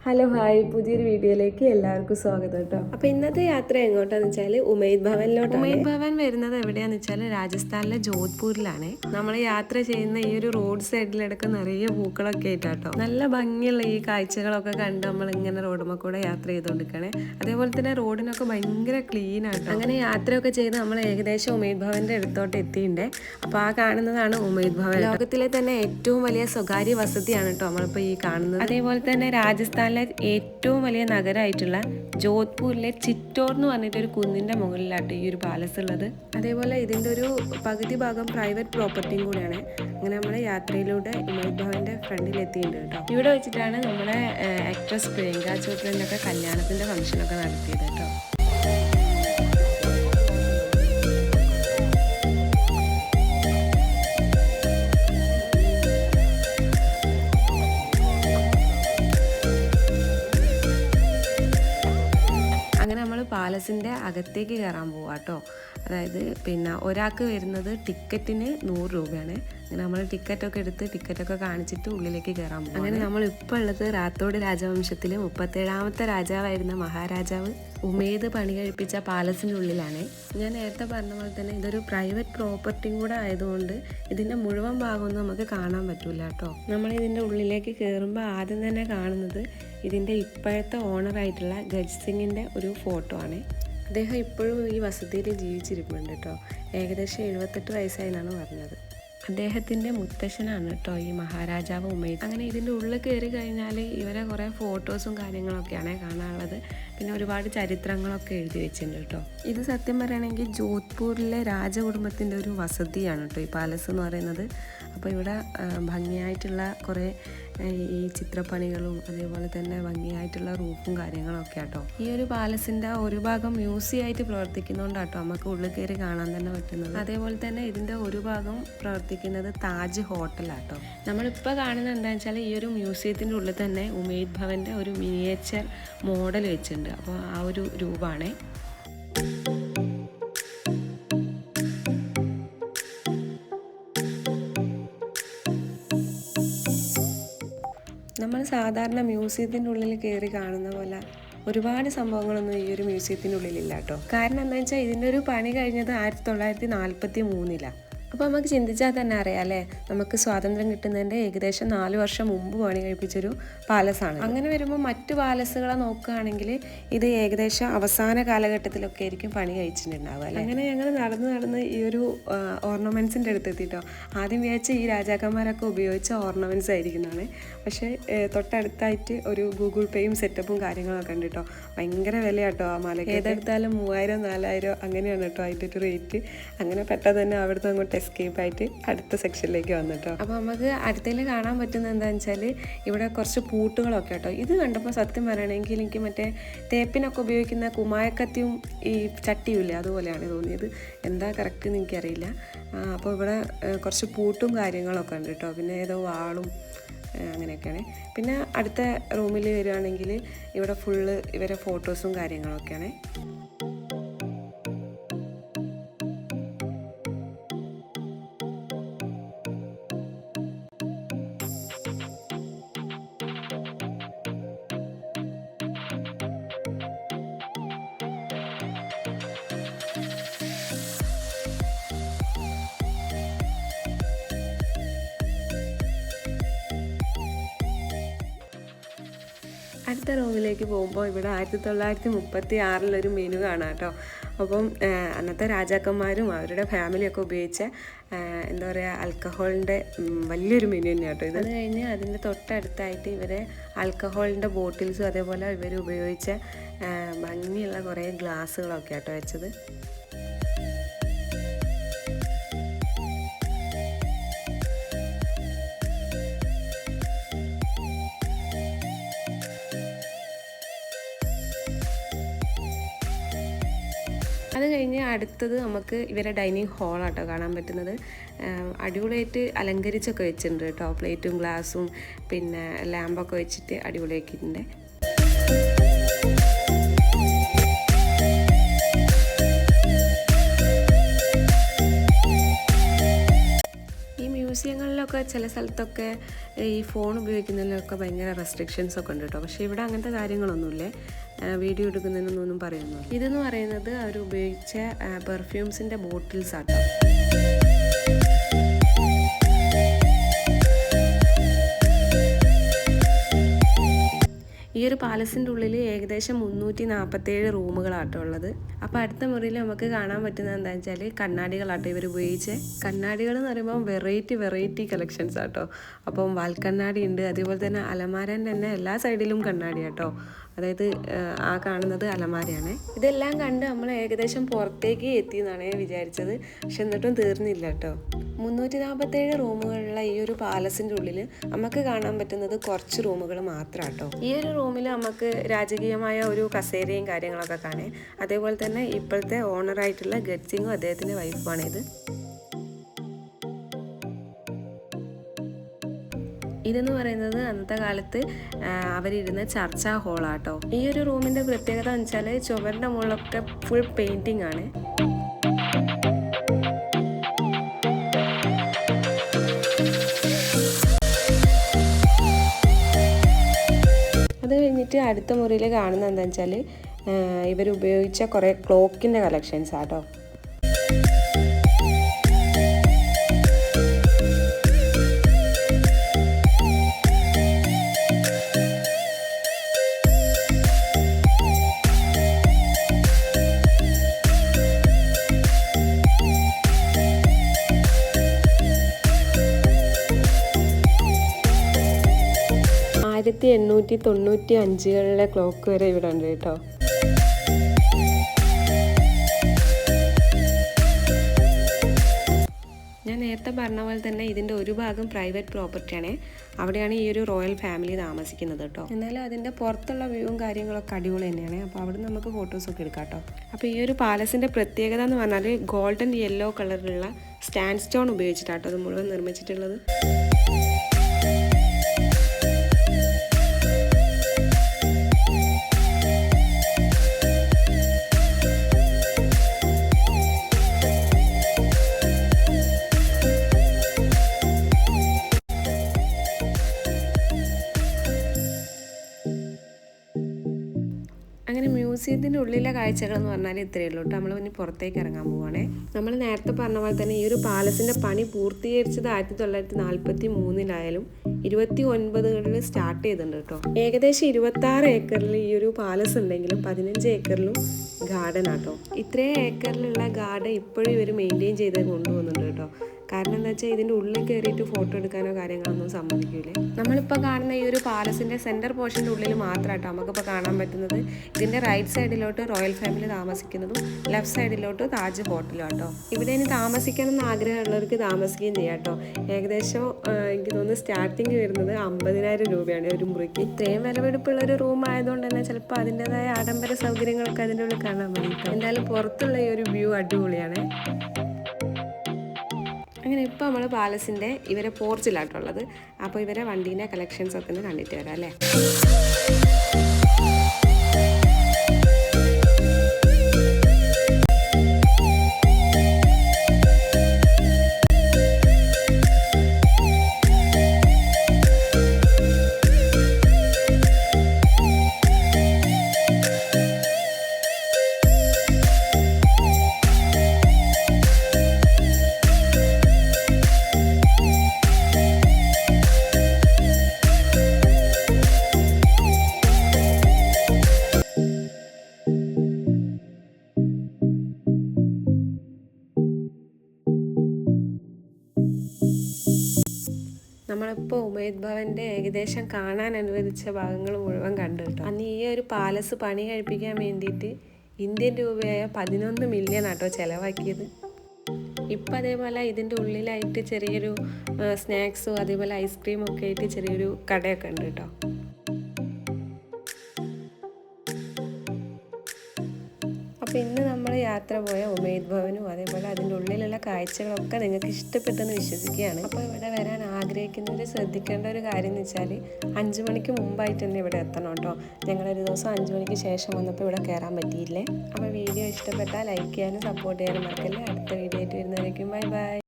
Hello hi, പുതിയൊരു വീഡിയോയിലേക്ക് എല്ലാവർക്കും സ്വാഗതം കേട്ടോ. അപ്പോൾ ഇന്നത്തെ യാത്ര എങ്ങോട്ടാന്ന് വെച്ചാൽ ഉമൈദ് ഭവനിലോട്ട്. ഉമൈദ് ഭവൻ വരുന്നത് എവിടെയാന്ന് വെച്ചാൽ രാജസ്ഥാനിലെ ജോധ്പൂരിലാണ്. നമ്മൾ യാത്ര ചെയ്യുന്ന ഈ ഒരു റോഡ് സൈഡിലടക്കം നിറയെ പൂക്കളൊക്കെ ആയിട്ടാട്ടോ. നല്ല ഭംഗിയുള്ള ഈ കാഴ്ചകളൊക്കെ കണ്ട് നമ്മൾ ഇങ്ങനെ റോഡുമ്മ കൂടെ യാത്ര ചെയ്തുകൊണ്ടിരിക്കണേ. അതേപോലെ തന്നെ റോഡിനൊക്കെ ഭയങ്കര ക്ലീൻ ആട്ടോ. അങ്ങനെ യാത്രയൊക്കെ ചെയ്ത് നമ്മൾ ഏകദേശം ഉമൈദ് ഭവന്റെ അടുത്തോട്ട് എത്തിയിട്ടുണ്ട്. അപ്പോൾ ആ കാണുന്നതാണ് ഉമൈദ് ഭവൻ. ലോകത്തിലെ തന്നെ ഏറ്റവും വലിയ സ്വകാര്യ വസതിയാണ് കേട്ടോ നമ്മളിപ്പോൾ ഈ കാണുന്നത്. അതേപോലെ തന്നെ രാജസ്ഥാനിലെ ഏറ്റവും വലിയ നഗരമായിട്ടുള്ള ജോധ്പൂരിലെ ചിറ്റോർ എന്ന് പറഞ്ഞിട്ടൊരു കുന്നിന്റെ മുകളിലാട്ടോ ഈ ഒരു പാലസ് ഉള്ളത്. അതേപോലെ ഇതിന്റെ ഒരു പകുതി ഭാഗം പ്രൈവറ്റ് പ്രോപ്പർട്ടിയും കൂടിയാണ്. അങ്ങനെ നമ്മുടെ യാത്രയിലൂടെ ഉമൈദ് ഭവന്റെ ഫ്രണ്ടിൽ എത്തിയിട്ടുണ്ട് കേട്ടോ. ഇവിടെ വെച്ചിട്ടാണ് നമ്മുടെ ആക്ട്രസ് പ്രിയങ്ക ചോപ്രന്റെ ഒക്കെ കല്യാണത്തിന്റെ ഫംഗ്ഷനൊക്കെ നടത്തിയത് കേട്ടോ. പാലസിൻ്റെ അകത്തേക്ക് കയറാൻ പോവാം കേട്ടോ. അതായത് പിന്നെ ഒരാൾക്ക് വരുന്നത് ടിക്കറ്റിന് 100 രൂപയാണ്. അങ്ങനെ നമ്മൾ ടിക്കറ്റൊക്കെ എടുത്ത് ടിക്കറ്റൊക്കെ കാണിച്ചിട്ട് ഉള്ളിലേക്ക് കയറാൻ പോകും. അങ്ങനെ നമ്മൾ ഇപ്പോൾ ഉള്ളത് റാത്തോഡ് രാജവംശത്തിലെ 37ാമത്തെ രാജാവായിരുന്ന മഹാരാജാവ് ഉമൈദ് പണി കഴിപ്പിച്ച പാലസിൻ്റെ ഉള്ളിലാണ്. ഞാൻ നേരത്തെ പറഞ്ഞ പോലെ തന്നെ ഇതൊരു പ്രൈവറ്റ് പ്രോപ്പർട്ടിയും കൂടെ ആയതുകൊണ്ട് ഇതിൻ്റെ മുഴുവൻ ഭാഗമൊന്നും നമുക്ക് കാണാൻ പറ്റില്ല കേട്ടോ. നമ്മൾ ഇതിൻ്റെ ഉള്ളിലേക്ക് കയറുമ്പോൾ ആദ്യം തന്നെ കാണുന്നത് ഇതിൻ്റെ ഇപ്പോഴത്തെ ഓണറായിട്ടുള്ള ഗജ് സിംഗിൻ്റെ ഒരു ഫോട്ടോ ആണ്. അദ്ദേഹം ഇപ്പോഴും ഈ വസതിയിൽ ജീവിച്ചിരിപ്പുണ്ട് കേട്ടോ. ഏകദേശം 78 വയസ്സായി എന്നാണ് പറഞ്ഞത്. അദ്ദേഹത്തിൻ്റെ മുത്തശ്ശനാണ് കേട്ടോ ഈ മഹാരാജാവ് ഉമൈദ്. അങ്ങനെ ഇതിൻ്റെ ഉള്ളിൽ കയറി കഴിഞ്ഞാൽ ഇവരെ കുറേ ഫോട്ടോസും കാര്യങ്ങളൊക്കെയാണ് കാണാനുള്ളത്. പിന്നെ ഒരുപാട് ചരിത്രങ്ങളൊക്കെ എഴുതി വെച്ചിട്ടുണ്ട് കേട്ടോ. ഇത് സത്യം പറയുകയാണെങ്കിൽ ജോധ്പൂരിലെ രാജകുടുംബത്തിൻ്റെ ഒരു വസതിയാണ് കേട്ടോ ഈ പാലസ് എന്ന് പറയുന്നത്. അപ്പോൾ ഇവിടെ ഭംഗിയായിട്ടുള്ള കുറേ ഈ ചിത്രപ്പണികളും അതേപോലെ തന്നെ ഭംഗിയായിട്ടുള്ള റൂഫും കാര്യങ്ങളൊക്കെ ആട്ടോ. ഈ ഒരു പാലസിൻ്റെ ഒരു ഭാഗം മ്യൂസിയം ആയിട്ട് പ്രവർത്തിക്കുന്നതുകൊണ്ടാട്ടോ നമുക്ക് ഉള്ളിൽ കയറി കാണാൻ തന്നെ പറ്റുന്നത്. അതേപോലെ തന്നെ ഇതിൻ്റെ ഒരു ഭാഗം പ്രവർത്തിക്കുന്നത് താജ് ഹോട്ടലാട്ടോ. നമ്മളിപ്പോൾ കാണുന്നത് എന്താണെന്ന് വെച്ചാൽ ഈ ഒരു മ്യൂസിയത്തിൻ്റെ ഉള്ളിൽ തന്നെ ഉമൈദ് ഭവൻ്റെ ഒരു മിനിയേച്ചർ മോഡൽ വെച്ചിട്ടുണ്ട്. അപ്പോൾ ആ ഒരു രൂപമാണ്. നമ്മൾ സാധാരണ മ്യൂസിയത്തിൻ്റെ ഉള്ളിൽ കയറി കാണുന്ന പോലെ ഒരുപാട് സംഭവങ്ങളൊന്നും ഈ ഒരു മ്യൂസിയത്തിൻ്റെ ഉള്ളിലില്ല കേട്ടോ. കാരണം എന്താണെന്ന് വെച്ചാൽ ഇതിൻ്റെ ഒരു പണി കഴിഞ്ഞത് 1943. അപ്പോൾ നമുക്ക് ചിന്തിച്ചാൽ തന്നെ അറിയാം അല്ലേ, നമുക്ക് സ്വാതന്ത്ര്യം കിട്ടുന്നതിൻ്റെ ഏകദേശം 4 വർഷം മുമ്പ് പണി കഴിപ്പിച്ചൊരു പാലസാണ്. അങ്ങനെ വരുമ്പോൾ മറ്റു പാലസുകളെ നോക്കുകയാണെങ്കിൽ ഇത് ഏകദേശം അവസാന കാലഘട്ടത്തിലൊക്കെ ആയിരിക്കും പണി കഴിച്ചിട്ടുണ്ടാവുക അല്ലേ. അങ്ങനെ ഞങ്ങൾ നടന്ന് ഈ ഒരു ഓർണമെൻറ്റ്സിൻ്റെ അടുത്ത് എത്തിയിട്ടോ. ആദ്യം വിചാരിച്ച ഈ രാജാക്കന്മാരൊക്കെ ഉപയോഗിച്ച ഓർണമെൻറ്റ്സ് ആയിരിക്കുന്നതാണ്. പക്ഷേ തൊട്ടടുത്തായിട്ട് ഒരു ഗൂഗിൾ പേയും സെറ്റപ്പും കാര്യങ്ങളൊക്കെ ഉണ്ട് കേട്ടോ. ഭയങ്കര വിലയാട്ടോ ആ മാലയ്ക്ക്. ഏതെടുത്താലും 3000-4000 അങ്ങനെയാണ് കേട്ടോ അതിൻ്റെ ഒരു റേറ്റ്. അങ്ങനെ പെട്ടെന്ന് തന്നെ അവിടുന്ന് അങ്ങോട്ട് എസ്കേപ്പ് ആയിട്ട് അടുത്ത സെക്ഷനിലേക്ക് വന്നിട്ടോ. അപ്പോൾ നമുക്ക് അടുത്തതിൽ കാണാൻ പറ്റുന്നത് എന്താണെന്ന് വെച്ചാൽ ഇവിടെ കുറച്ച് പൂട്ടുകളൊക്കെ കേട്ടോ. ഇത് കണ്ടപ്പോൾ സത്യം പറയുകയാണെങ്കിൽ എനിക്ക് മറ്റേ തേപ്പിനൊക്കെ ഉപയോഗിക്കുന്ന കുമായക്കത്തിയും ഈ ചട്ടിയുമില്ലേ അതുപോലെയാണ് തോന്നിയത്. എന്താ കറക്റ്റ് എന്ന് എനിക്കറിയില്ല. അപ്പോൾ ഇവിടെ കുറച്ച് പൂട്ടും കാര്യങ്ങളൊക്കെ ഉണ്ട് കേട്ടോ. പിന്നെ ഏതോ വാളും അങ്ങനെയൊക്കെയാണ്. പിന്നെ അടുത്ത റൂമിൽ വരികയാണെങ്കിൽ ഇവിടെ ഫുള്ള് ഇവരെ ഫോട്ടോസും കാര്യങ്ങളൊക്കെയാണ്. അടുത്ത റൂമിലേക്ക് പോകുമ്പോൾ ഇവിടെ 1936 മെനു കാണാം കേട്ടോ. അപ്പം അന്നത്തെ രാജാക്കന്മാരും അവരുടെ ഫാമിലിയൊക്കെ ഉപയോഗിച്ച എന്താ പറയുക ആൽക്കഹോളിൻ്റെ വലിയൊരു മെനു തന്നെയാണ് കേട്ടോ ഇത്. അത് കഴിഞ്ഞ് അതിൻ്റെ തൊട്ടടുത്തായിട്ട് ഇവരെ ആൽക്കഹോളിൻ്റെ ബോട്ടിൽസും അതേപോലെ ഇവർ ഉപയോഗിച്ച ഭംഗിയുള്ള കുറേ ഗ്ലാസ്സുകളൊക്കെ ആട്ടോ വെച്ചത്. അത് കഴിഞ്ഞ് അടുത്തത് നമുക്ക് ഇവരെ ഡൈനിങ് ഹാളാട്ടോ കാണാൻ പറ്റുന്നത്. അടിപൊളിയായിട്ട് അലങ്കരിച്ചൊക്കെ വെച്ചിട്ടുണ്ട് കേട്ടോ. പ്ലേറ്റും ഗ്ലാസും പിന്നെ ലാമ്പൊക്കെ വെച്ചിട്ട് അടിപൊളിയാക്കിയിട്ടുണ്ട്. മ്യൂസിയങ്ങളിലൊക്കെ ചില സ്ഥലത്തൊക്കെ ഈ ഫോൺ ഉപയോഗിക്കുന്നതിലൊക്കെ ഭയങ്കര റെസ്ട്രിക്ഷൻസ് ഒക്കെ ഉണ്ട് കേട്ടോ. പക്ഷേ ഇവിടെ അങ്ങനത്തെ കാര്യങ്ങളൊന്നുമില്ലേ, വീഡിയോ എടുക്കുന്നതിനൊന്നും പറയുന്നു. ഇതെന്ന് പറയുന്നത് അവർ ഉപയോഗിച്ച പെർഫ്യൂംസിൻ്റെ ബോട്ടിൽസ് ആട്ടോ. ഈ ഒരു പാലസിൻ്റെ ഉള്ളിൽ ഏകദേശം 347 റൂമുകളാട്ടോ ഉള്ളത്. അപ്പോൾ അടുത്ത മുറിയിൽ നമുക്ക് കാണാൻ പറ്റുന്നത് എന്താണെന്ന് വെച്ചാൽ കണ്ണാടികളാട്ടോ ഇവർ ഉപയോഗിച്ച്. കണ്ണാടികൾ എന്ന് പറയുമ്പോൾ വെറൈറ്റി കളക്ഷൻസ് ആട്ടോ. അപ്പം വാൽക്കണ്ണാടി ഉണ്ട്, അതേപോലെ തന്നെ അലമാരേൻ്റെ തന്നെ എല്ലാ സൈഡിലും കണ്ണാടി ആട്ടോ. അതായത് ആ കാണുന്നത് അലമാരയാണ്. ഇതെല്ലാം കണ്ട് നമ്മൾ ഏകദേശം പുറത്തേക്ക് എത്തി എന്നാണ് വിചാരിച്ചത്, പക്ഷെ എന്നിട്ടും തീർന്നില്ല കേട്ടോ. 347 റൂമുകളുള്ള ഈ ഒരു പാലസിൻ്റെ ഉള്ളിൽ നമുക്ക് കാണാൻ പറ്റുന്നത് കുറച്ച് റൂമുകൾ മാത്രം കേട്ടോ. ഈ ഒരു റൂമിൽ നമുക്ക് രാജകീയമായ ഒരു കസേരയും കാര്യങ്ങളൊക്കെ കാണാം. അതേപോലെ തന്നെ ഇപ്പോഴത്തെ ഓണറായിട്ടുള്ള ഗഡ്സിങ്ങും അദ്ദേഹത്തിൻ്റെ വൈഫാണിത്. ഇതെന്ന് പറയുന്നത് അന്നത്തെ കാലത്ത് അവരിരുന്ന ചർച്ചാ ഹോളാട്ടോ. ഈ ഒരു റൂമിൻ്റെ പ്രത്യേകത എന്ന് വെച്ചാൽ ചുവരിൻ്റെ മുകളിലൊക്കെ ഫുൾ പെയിൻറ്റിംഗ് ആണ്. അത് കഴിഞ്ഞിട്ട് അടുത്ത മുറിയിൽ കാണുന്നത് എന്താണെന്ന് വെച്ചാൽ ഇവർ ഉപയോഗിച്ച കുറേ ക്ലോക്കിൻ്റെ കളക്ഷൻസ് ആട്ടോ. ആയിരത്തി 1895 ക്ലോക്ക് വരെ ഇവിടെ ഉണ്ട് കേട്ടോ. ഞാൻ നേരത്തെ പറഞ്ഞ പോലെ തന്നെ ഇതിൻ്റെ ഒരു ഭാഗം പ്രൈവറ്റ് പ്രോപ്പർട്ടിയാണ്. അവിടെയാണ് ഈ ഒരു റോയൽ ഫാമിലി താമസിക്കുന്നത് കേട്ടോ. എന്നാലും അതിൻ്റെ പുറത്തുള്ള വ്യൂവും കാര്യങ്ങളൊക്കെ അടിപൊളി തന്നെയാണ്. അപ്പോൾ അവിടെ നമുക്ക് ഫോട്ടോസൊക്കെ എടുക്കാം കേട്ടോ. അപ്പോൾ ഈ ഒരു പാലസിൻ്റെ പ്രത്യേകത എന്ന് പറഞ്ഞാൽ ഗോൾഡൻ യെല്ലോ കളറിലുള്ള സ്റ്റാൻഡ് സ്റ്റോൺ ഉപയോഗിച്ചിട്ടാട്ടോ അത് മുഴുവൻ നിർമ്മിച്ചിട്ടുള്ളത്. അങ്ങനെ മ്യൂസിയത്തിൻ്റെ ഉള്ളിലെ കാഴ്ചകൾ എന്ന് പറഞ്ഞാൽ ഇത്രയേ ഉള്ളൂ കേട്ടോ. നമ്മൾ ഇനി പുറത്തേക്ക് ഇറങ്ങാൻ പോവുകയാണേ. നമ്മൾ നേരത്തെ പറഞ്ഞ പോലെ തന്നെ ഈ ഒരു പാലസിൻ്റെ പണി പൂർത്തീകരിച്ചത് 1943 29 സ്റ്റാർട്ട് ചെയ്തിട്ടുണ്ട് കേട്ടോ. ഏകദേശം 26 ഏക്കറിൽ ഈ ഒരു പാലസ് ഉണ്ടെങ്കിലും 15 ഏക്കറിലും ഗാർഡൻ ആട്ടോ. ഇത്രയും ഏക്കറിലുള്ള ഗാർഡൻ ഇപ്പോഴും ഇവർ മെയിൻറ്റെയിൻ ചെയ്ത് കൊണ്ടുപോകുന്നുണ്ട് കേട്ടോ. കാരണം എന്താ വെച്ചാൽ ഇതിൻ്റെ ഉള്ളിൽ കയറിയിട്ട് ഫോട്ടോ എടുക്കാനോ കാര്യങ്ങളൊന്നും സമ്മതിക്കൂലേ. നമ്മളിപ്പോൾ കാണുന്ന ഈ ഒരു പാലസിൻ്റെ സെൻറ്റർ പോർഷൻ്റെ ഉള്ളിൽ മാത്രമായിട്ടോ നമുക്കിപ്പോൾ കാണാൻ പറ്റുന്നത്. ഇതിൻ്റെ റൈറ്റ് സൈഡിലോട്ട് റോയൽ ഫാമിലി താമസിക്കുന്നതും ലെഫ്റ്റ് സൈഡിലോട്ട് താജ് ഹോട്ടലും ആട്ടോ. ഇവിടെ ഇനി താമസിക്കണം എന്ന് ആഗ്രഹമുള്ളവർക്ക് താമസിക്കുകയും ചെയ്യാം കേട്ടോ. ഏകദേശം എനിക്ക് തോന്നുന്നു സ്റ്റാർട്ടിങ് വരുന്നത് 50,000 രൂപയാണ് ഒരു മുറിക്ക്. ഇത്രയും വിലപിടിപ്പുള്ള ഒരു റൂം ആയതുകൊണ്ട് തന്നെ ചിലപ്പോൾ അതിൻ്റെതായ ആഡംബര സൗകര്യങ്ങളൊക്കെ അതിൻ്റെ ഉള്ളിൽ കാണാൻ മതി. എന്തായാലും പുറത്തുള്ള ഈ ഒരു വ്യൂ അടിപൊളിയാണ്. അങ്ങനെ ഇപ്പോൾ നമ്മൾ പാലസിൻ്റെ ഇവരെ പോർച്ചിലായിട്ടുള്ളത്. അപ്പോൾ ഇവരെ വണ്ടീൻ്റെ കളക്ഷൻസ് ഒക്കെ ഒന്ന് കണ്ടിട്ട് വരാം അല്ലേ. നമ്മളിപ്പോൾ ഉമൈദ് ഭവൻ്റെ ഏകദേശം കാണാൻ അനുവദിച്ച ഭാഗങ്ങൾ മുഴുവൻ കണ്ടു കേട്ടോ. അന്ന് ഈ ഒരു പാലസ് പണി കഴിപ്പിക്കാൻ വേണ്ടിയിട്ട് ഇന്ത്യൻ രൂപയായ 11 മില്യൺ ആട്ടോ ചിലവാക്കിയത്. ഇപ്പം അതേപോലെ ഇതിൻ്റെ ഉള്ളിലായിട്ട് ചെറിയൊരു സ്നാക്സും അതേപോലെ ഐസ്ക്രീമും ഒക്കെ ആയിട്ട് ചെറിയൊരു കടയൊക്കെ ഉണ്ട് കേട്ടോ. അപ്പോൾ ഇന്ന് നമ്മൾ യാത്ര പോയ ഉമൈദ് ഭവനും അതേപോലെ അതിൻ്റെ ഉള്ളിലുള്ള കാഴ്ചകളൊക്കെ നിങ്ങൾക്ക് ഇഷ്ടപ്പെട്ടെന്ന് വിശ്വസിക്കുകയാണ്. അപ്പോൾ ഇവിടെ വരാൻ ആഗ്രഹിക്കുന്നവർ ശ്രദ്ധിക്കേണ്ട ഒരു കാര്യം എന്ന് വെച്ചാൽ 5 മണിക്ക് മുമ്പായിട്ട് തന്നെ ഇവിടെ എത്തണം കേട്ടോ. ഞങ്ങളൊരു ദിവസം 5 മണിക്ക് ശേഷം വന്നപ്പോൾ ഇവിടെ കയറാൻ പറ്റിയില്ലേ. അപ്പോൾ വീഡിയോ ഇഷ്ടപ്പെട്ടാൽ ലൈക്ക് ചെയ്യാനും സപ്പോർട്ട് ചെയ്യാനും മറക്കല്ലേ. അടുത്ത വീഡിയോ ആയിട്ട് വരുന്നവരേക്കും ബൈ ബൈ.